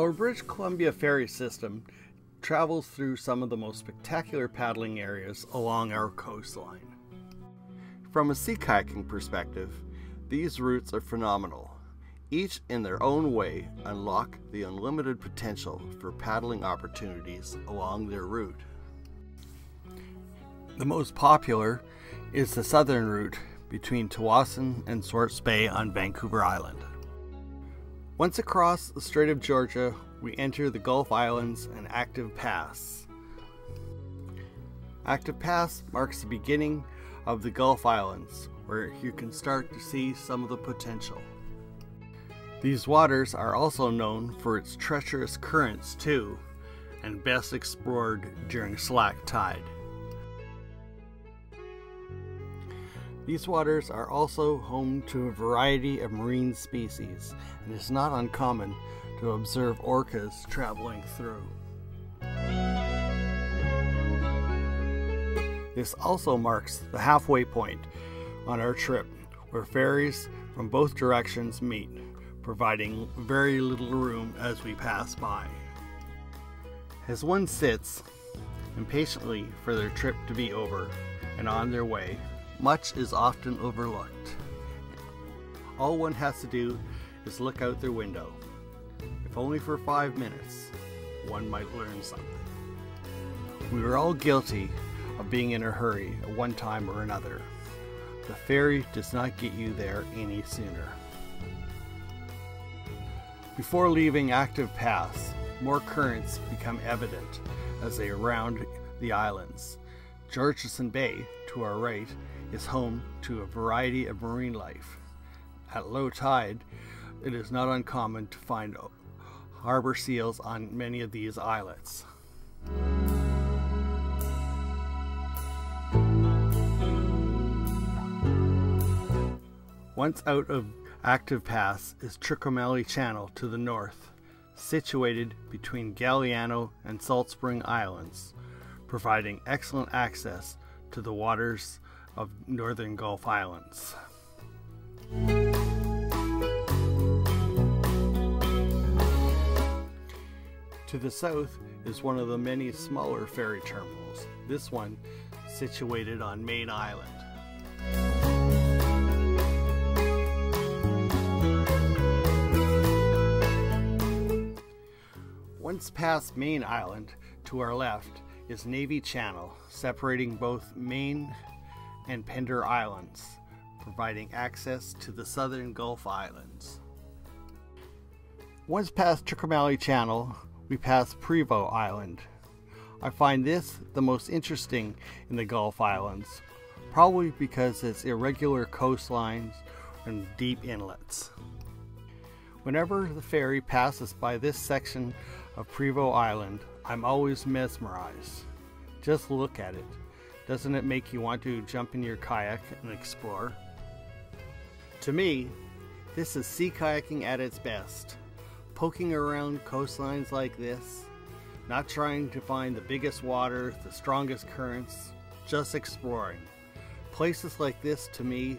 Our British Columbia ferry system travels through some of the most spectacular paddling areas along our coastline. From a sea kayaking perspective, these routes are phenomenal. Each in their own way unlock the unlimited potential for paddling opportunities along their route. The most popular is the southern route between Tsawwassen and Swartz Bay on Vancouver Island. Once across the Strait of Georgia, we enter the Gulf Islands and Active Pass. Active Pass marks the beginning of the Gulf Islands, where you can start to see some of the potential. These waters are also known for its treacherous currents too, and best explored during slack tide. These waters are also home to a variety of marine species, and it's not uncommon to observe orcas traveling through. This also marks the halfway point on our trip, where ferries from both directions meet, providing very little room as we pass by. As one sits impatiently for their trip to be over and on their way, much is often overlooked. All one has to do is look out their window. If only for 5 minutes, one might learn something. We are all guilty of being in a hurry at one time or another. The ferry does not get you there any sooner. Before leaving Active Pass, more currents become evident as they round the islands. Georgeson Bay, to our right, is home to a variety of marine life. At low tide, it is not uncommon to find harbor seals on many of these islets. Once out of Active Pass is Trincomalee Channel to the north, situated between Galiano and Salt Spring Islands, providing excellent access to the waters of northern Gulf Islands. To the south is one of the many smaller ferry terminals, this one situated on Main Island. Once past Main Island, to our left is Navy Channel, separating both Main and Pender Islands, providing access to the southern Gulf Islands. Once past Trincomalee Channel, we pass Prevost Island. I find this the most interesting in the Gulf Islands, probably because its irregular coastlines and deep inlets. Whenever the ferry passes by this section of Prevost Island, I'm always mesmerized. Just look at it. Doesn't it make you want to jump in your kayak and explore? To me, this is sea kayaking at its best. Poking around coastlines like this, not trying to find the biggest water, the strongest currents, just exploring. Places like this, to me,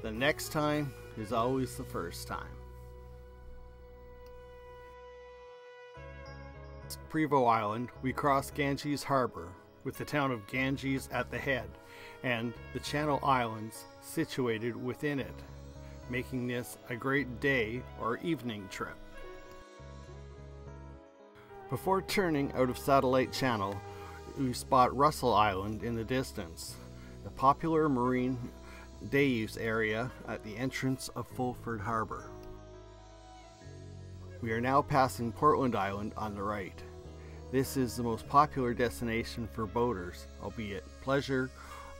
the next time is always the first time. Prevost Island, we cross Ganges Harbor, with the town of Ganges at the head, and the Channel Islands situated within it, making this a great day or evening trip. Before turning out of Satellite Channel, we spot Russell Island in the distance, a popular marine day use area at the entrance of Fulford Harbor. We are now passing Portland Island on the right. This is the most popular destination for boaters, albeit pleasure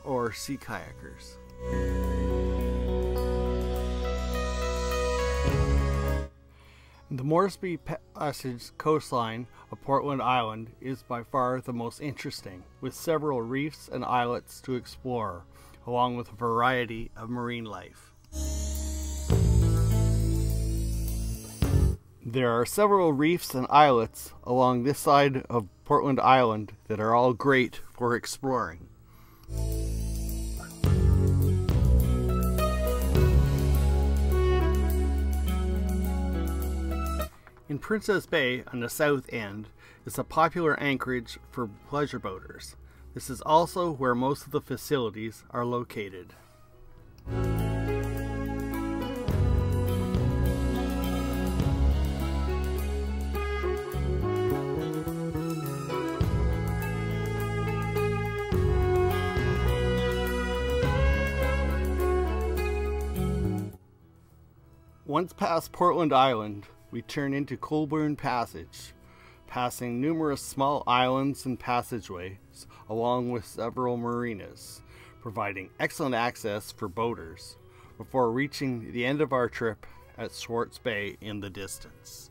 or sea kayakers. The Moresby Passage coastline of Portland Island is by far the most interesting, with several reefs and islets to explore, along with a variety of marine life. There are several reefs and islets along this side of Portland Island that are all great for exploring. In Princess Bay on the south end is a popular anchorage for pleasure boaters. This is also where most of the facilities are located. Once past Portland Island, we turn into Colburn Passage, passing numerous small islands and passageways along with several marinas, providing excellent access for boaters before reaching the end of our trip at Swartz Bay in the distance.